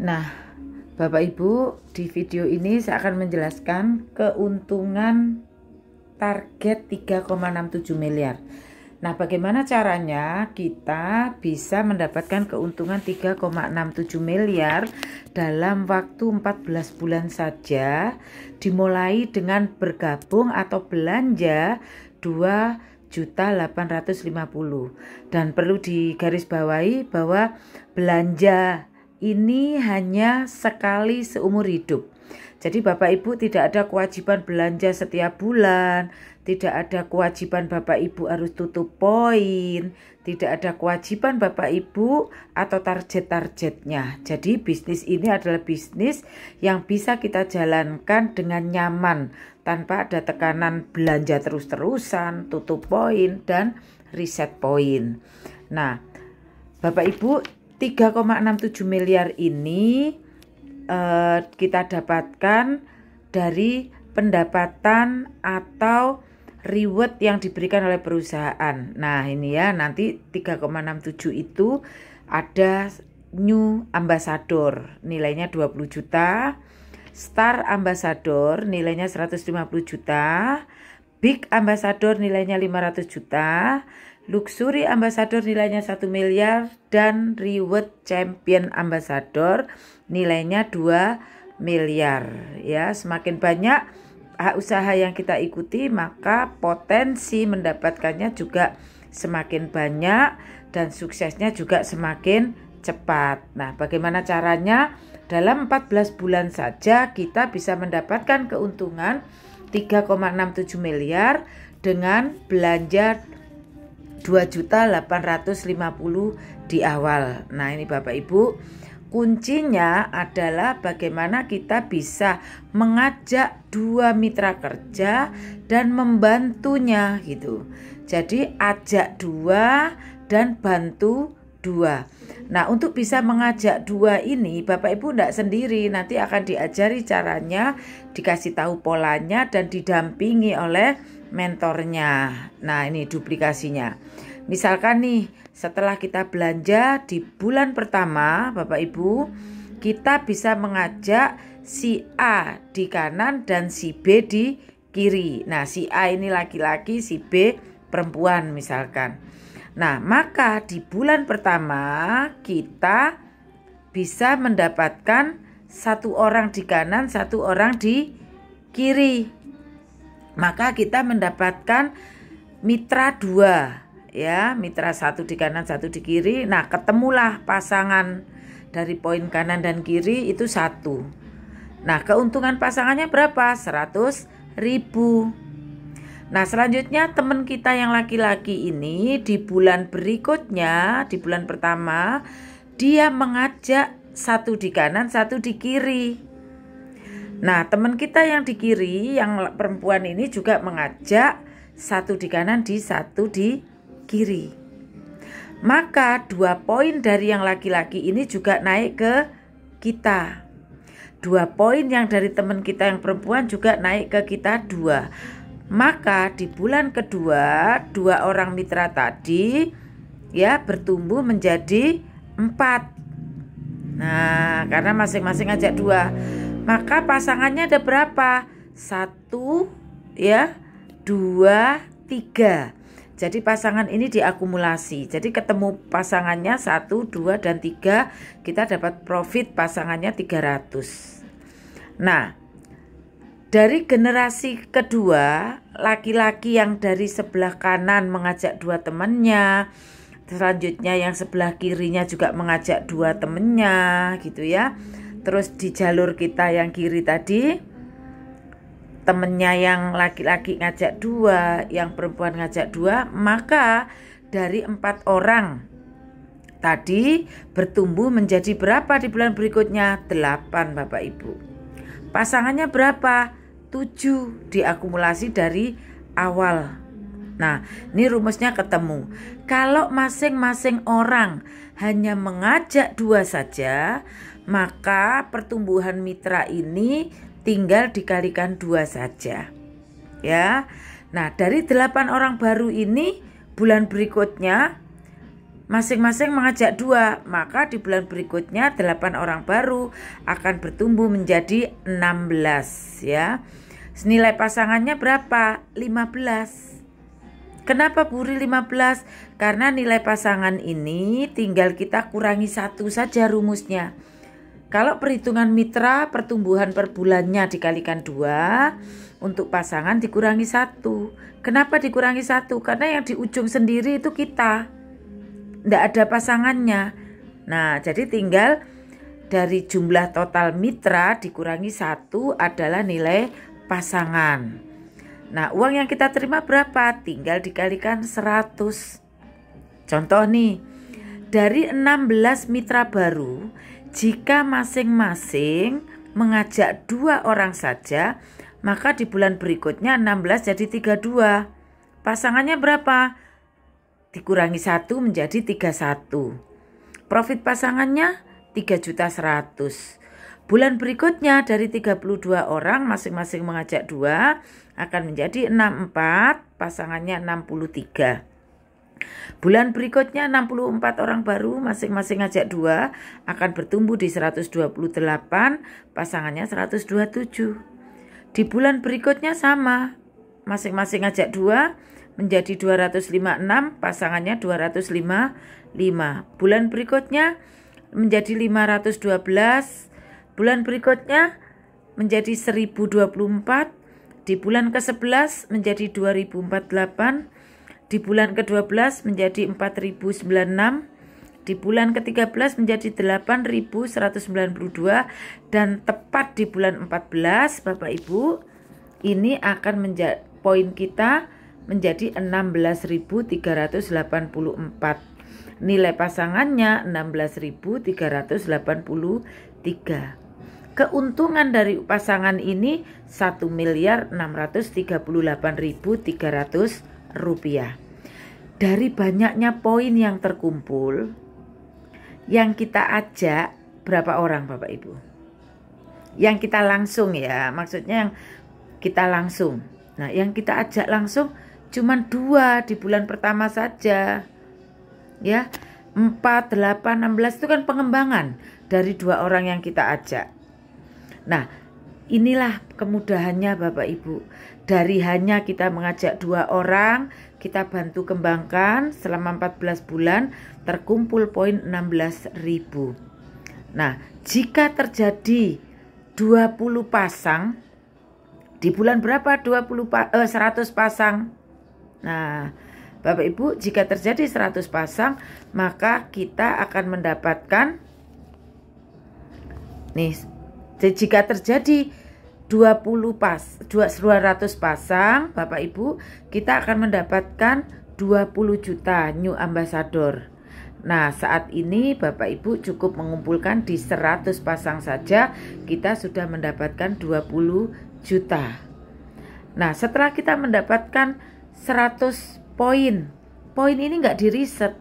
Nah, Bapak Ibu, di video ini saya akan menjelaskan keuntungan target 3,67 miliar. Nah, bagaimana caranya kita bisa mendapatkan keuntungan 3,67 miliar dalam waktu 14 bulan saja, dimulai dengan bergabung atau belanja 2.850.000. Dan perlu digarisbawahi bahwa belanja ini hanya sekali seumur hidup. Jadi Bapak Ibu tidak ada kewajiban belanja setiap bulan, tidak ada kewajiban Bapak Ibu harus tutup poin, tidak ada kewajiban Bapak Ibu atau target-targetnya. Jadi bisnis ini adalah bisnis yang bisa kita jalankan dengan nyaman, tanpa ada tekanan belanja terus-terusan, tutup poin, dan reset poin. Nah, Bapak Ibu, 3,67 miliar ini kita dapatkan dari pendapatan atau reward yang diberikan oleh perusahaan. Nah, ini ya, nanti 3,67 itu ada new ambassador, nilainya 20 juta, star ambassador nilainya 150 juta, big ambassador nilainya 500 juta, luxury ambassador nilainya 1 miliar, dan reward champion ambassador nilainya 2 miliar. Ya, semakin banyak usaha yang kita ikuti, maka potensi mendapatkannya juga semakin banyak dan suksesnya juga semakin cepat. Nah, bagaimana caranya? Dalam 14 bulan saja kita bisa mendapatkan keuntungan 3,67 miliar dengan belanja 2.850.000 di awal. Nah, ini Bapak Ibu, kuncinya adalah bagaimana kita bisa mengajak dua mitra kerja dan membantunya gitu. Jadi ajak dua dan bantu dua. Nah, untuk bisa mengajak dua ini Bapak Ibu tidak sendiri, nanti akan diajari caranya, dikasih tahu polanya, dan didampingi oleh mentornya. Nah, ini duplikasinya. Misalkan nih, setelah kita belanja di bulan pertama, Bapak Ibu, kita bisa mengajak si A di kanan dan si B di kiri. Nah, si A ini laki-laki, si B perempuan misalkan. Nah, maka di bulan pertama kita bisa mendapatkan satu orang di kanan, satu orang di kiri. Maka kita mendapatkan mitra dua, ya, mitra satu di kanan, satu di kiri. Nah, ketemulah pasangan dari poin kanan dan kiri itu satu. Nah, keuntungan pasangannya berapa? 100.000. Nah, selanjutnya teman kita yang laki-laki ini di bulan berikutnya, di bulan pertama, dia mengajak satu di kanan, satu di kiri. Nah, teman kita yang di kiri, yang perempuan ini juga mengajak satu di kanan, satu di kiri. Maka 2 poin dari yang laki-laki ini juga naik ke kita. 2 poin yang dari teman kita yang perempuan juga naik ke kita 2. Maka di bulan kedua 2 orang mitra tadi ya bertumbuh menjadi 4. Nah, karena masing-masing ngajak 2, maka pasangannya ada berapa? 1 ya, 2, 3. Jadi pasangan ini diakumulasi. Jadi ketemu pasangannya 1, 2, dan 3, kita dapat profit pasangannya 300. Nah, dari generasi kedua, laki-laki yang dari sebelah kanan mengajak 2 temannya, selanjutnya yang sebelah kirinya juga mengajak 2 temannya gitu ya. Terus di jalur kita yang kiri tadi, temennya yang laki-laki ngajak 2, yang perempuan ngajak 2, maka dari 4 orang tadi bertumbuh menjadi berapa di bulan berikutnya? 8, Bapak Ibu. Pasangannya berapa? 7 diakumulasi dari awal. Nah, ini rumusnya ketemu. Kalau masing-masing orang hanya mengajak 2 saja, maka pertumbuhan mitra ini tinggal dikalikan 2 saja. Ya. Nah, dari 8 orang baru ini bulan berikutnya masing-masing mengajak 2, maka di bulan berikutnya 8 orang baru akan bertumbuh menjadi 16 ya. Nilai pasangannya berapa? 15. Kenapa Buri 15? Karena nilai pasangan ini tinggal kita kurangi 1 saja rumusnya. Kalau perhitungan mitra, pertumbuhan per bulannya dikalikan 2, untuk pasangan dikurangi 1. Kenapa dikurangi 1? Karena yang di ujung sendiri itu kita, tidak ada pasangannya. Nah, jadi tinggal dari jumlah total mitra dikurangi 1 adalah nilai pasangan. Nah, uang yang kita terima berapa? Tinggal dikalikan 100. Contoh nih, dari 16 mitra baru, jika masing-masing mengajak 2 orang saja, maka di bulan berikutnya 16 jadi 32. Pasangannya berapa? Dikurangi 1 menjadi 31. Profit pasangannya 3.100.000. Bulan berikutnya dari 32 orang masing-masing mengajak 2 akan menjadi 64, pasangannya 63. Bulan berikutnya 64 orang baru masing-masing ngajak 2 akan bertumbuh di 128, pasangannya 127. Di bulan berikutnya sama, masing-masing ngajak 2 menjadi 256, pasangannya 255. Bulan berikutnya menjadi 512, bulan berikutnya menjadi 1024, di bulan ke-11 menjadi 2048, di bulan ke-12 menjadi 4096, di bulan ke-13 menjadi 8192, dan tepat di bulan 14 Bapak Ibu ini akan menjadi poin kita menjadi 16.384. Nilai pasangannya 16.383. Keuntungan dari pasangan ini 1.638.300 rupiah. Dari banyaknya poin yang terkumpul, yang kita ajak berapa orang Bapak Ibu? Yang kita langsung ya, maksudnya yang kita langsung. Nah, yang kita ajak langsung cuman 2 di bulan pertama saja. Ya, 4, 8, 16 itu kan pengembangan dari 2 orang yang kita ajak. Nah, inilah kemudahannya Bapak Ibu. Dari hanya kita mengajak 2 orang, kita bantu kembangkan selama 14 bulan, terkumpul poin 16.000. Nah, jika terjadi 20 pasang, di bulan berapa 100 pasang? Nah, Bapak Ibu, jika terjadi 100 pasang, maka kita akan mendapatkan nih, jika terjadi 200 pasang, Bapak Ibu, kita akan mendapatkan 20 juta new ambassador. Nah, saat ini Bapak Ibu cukup mengumpulkan di 100 pasang saja, kita sudah mendapatkan 20 juta. Nah, setelah kita mendapatkan 100 poin ini nggak di riset,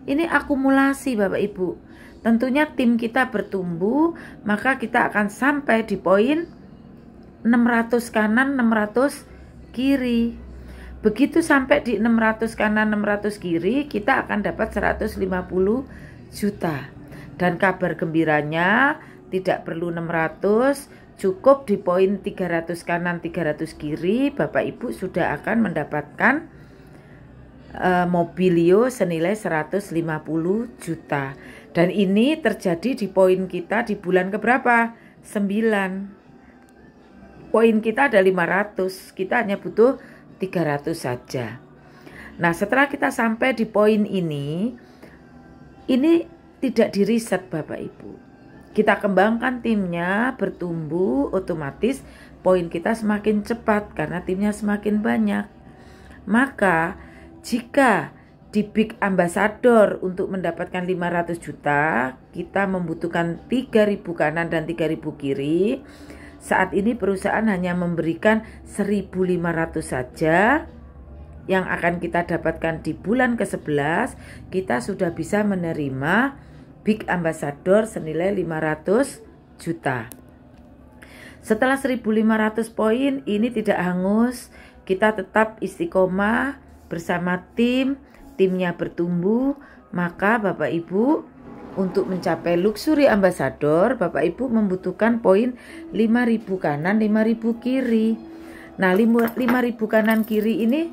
ini akumulasi Bapak Ibu. Tentunya tim kita bertumbuh, maka kita akan sampai di poin 600 kanan 600 kiri. Begitu sampai di 600 kanan 600 kiri, kita akan dapat 150 juta. Dan kabar gembiranya tidak perlu 600, cukup di poin 300 kanan 300 kiri, Bapak Ibu sudah akan mendapatkan mobilio senilai 150 juta. Dan ini terjadi di poin kita di bulan keberapa? 9. Poin kita ada 500, kita hanya butuh 300 saja. Nah, setelah kita sampai di poin ini tidak diriset Bapak Ibu. Kita kembangkan timnya, bertumbuh, otomatis poin kita semakin cepat karena timnya semakin banyak. Maka jika di Big Ambassador untuk mendapatkan 500 juta, kita membutuhkan 3.000 kanan dan 3.000 kiri. Saat ini perusahaan hanya memberikan 1.500 saja yang akan kita dapatkan di bulan ke-11. Kita sudah bisa menerima Big Ambassador senilai 500 juta. Setelah 1.500 poin ini tidak hangus, kita tetap istiqomah bersama tim. Timnya bertumbuh, Maka Bapak Ibu, untuk mencapai luxury ambassador, Bapak Ibu membutuhkan poin 5.000 kanan, 5.000 kiri. Nah, 5.000 kanan kiri ini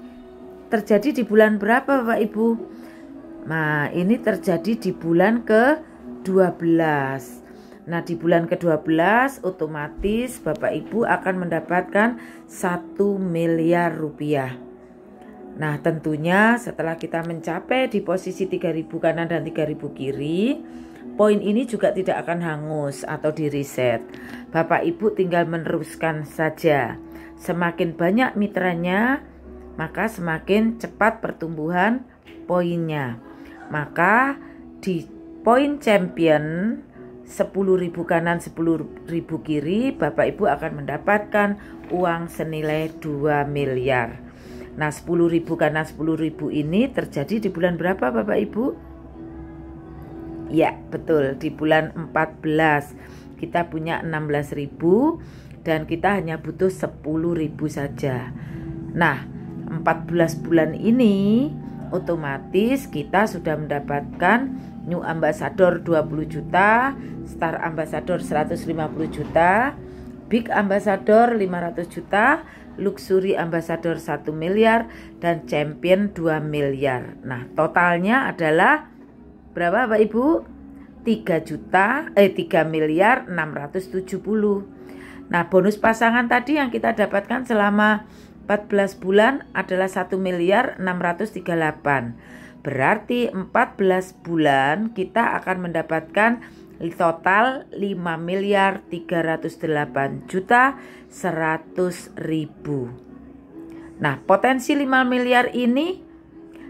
terjadi di bulan berapa Bapak Ibu? Nah, ini terjadi di bulan ke-12. Nah, di bulan ke-12 otomatis Bapak Ibu akan mendapatkan 1 miliar rupiah. Nah, tentunya setelah kita mencapai di posisi 3.000 kanan dan 3.000 kiri, poin ini juga tidak akan hangus atau di reset. Bapak Ibu tinggal meneruskan saja. Semakin banyak mitranya, maka semakin cepat pertumbuhan poinnya. Maka di poin champion 10.000 kanan 10.000 kiri, Bapak Ibu akan mendapatkan uang senilai 2 miliar. Nah, 10.000 kanan 10.000 ini terjadi di bulan berapa Bapak Ibu? Ya, betul, di bulan 14. Kita punya 16.000 dan kita hanya butuh 10.000 saja. Nah, 14 bulan ini otomatis kita sudah mendapatkan New Ambassador 20 juta, Star Ambassador 150 juta, Big Ambassador 500 juta, Luxury Ambassador 1 miliar, dan Champion 2 miliar. Nah, totalnya adalah berapa Bapak Ibu? 3 miliar 670. Nah, bonus pasangan tadi yang kita dapatkan selama 14 bulan adalah 1 miliar 638. Berarti 14 bulan kita akan mendapatkan total 5 miliar 308 juta 100.000. Nah, potensi 5 miliar ini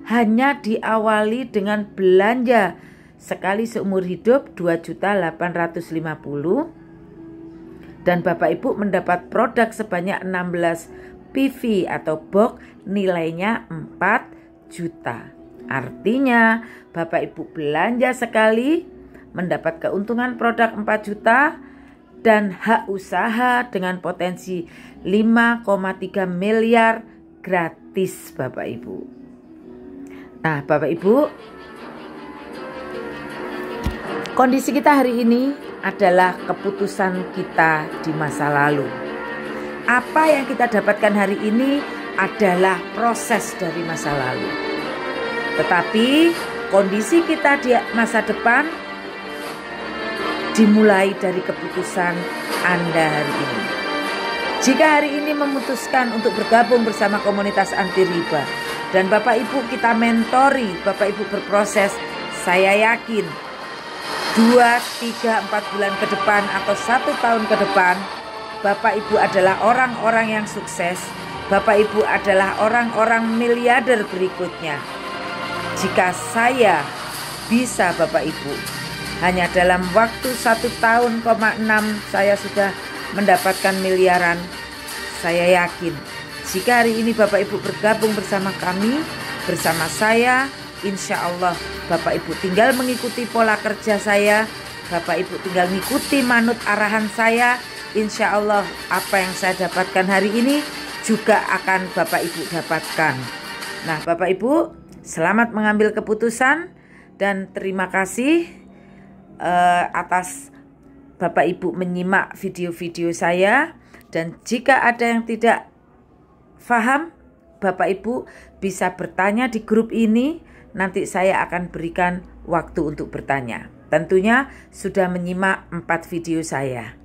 hanya diawali dengan belanja sekali seumur hidup 2.850.000 dan Bapak Ibu mendapat produk sebanyak 16 PV atau box nilainya 4 juta. Artinya Bapak Ibu belanja sekali mendapat keuntungan produk 4 juta dan hak usaha dengan potensi 5,3 miliar gratis Bapak Ibu. Nah, Bapak Ibu, kondisi kita hari ini adalah keputusan kita di masa lalu. Apa yang kita dapatkan hari ini adalah proses dari masa lalu. Tetapi kondisi kita di masa depan dimulai dari keputusan Anda hari ini. Jika hari ini memutuskan untuk bergabung bersama komunitas anti riba dan Bapak Ibu kita mentori, Bapak Ibu berproses, saya yakin 2, 3, 4 bulan ke depan atau 1 tahun ke depan, Bapak Ibu adalah orang-orang yang sukses. Bapak Ibu adalah orang-orang miliarder berikutnya. Jika saya bisa Bapak Ibu, hanya dalam waktu 1 tahun, 6 saya sudah mendapatkan miliaran. Saya yakin jika hari ini Bapak Ibu bergabung bersama kami, bersama saya, insya Allah Bapak Ibu tinggal mengikuti pola kerja saya, Bapak Ibu tinggal mengikuti manut arahan saya, insya Allah apa yang saya dapatkan hari ini juga akan Bapak Ibu dapatkan. Nah, Bapak Ibu, selamat mengambil keputusan dan terima kasih atas Bapak Ibu menyimak video-video saya. Dan jika ada yang tidak paham, Bapak Ibu bisa bertanya di grup ini. Nanti saya akan berikan waktu untuk bertanya. Tentunya sudah menyimak 4 video saya.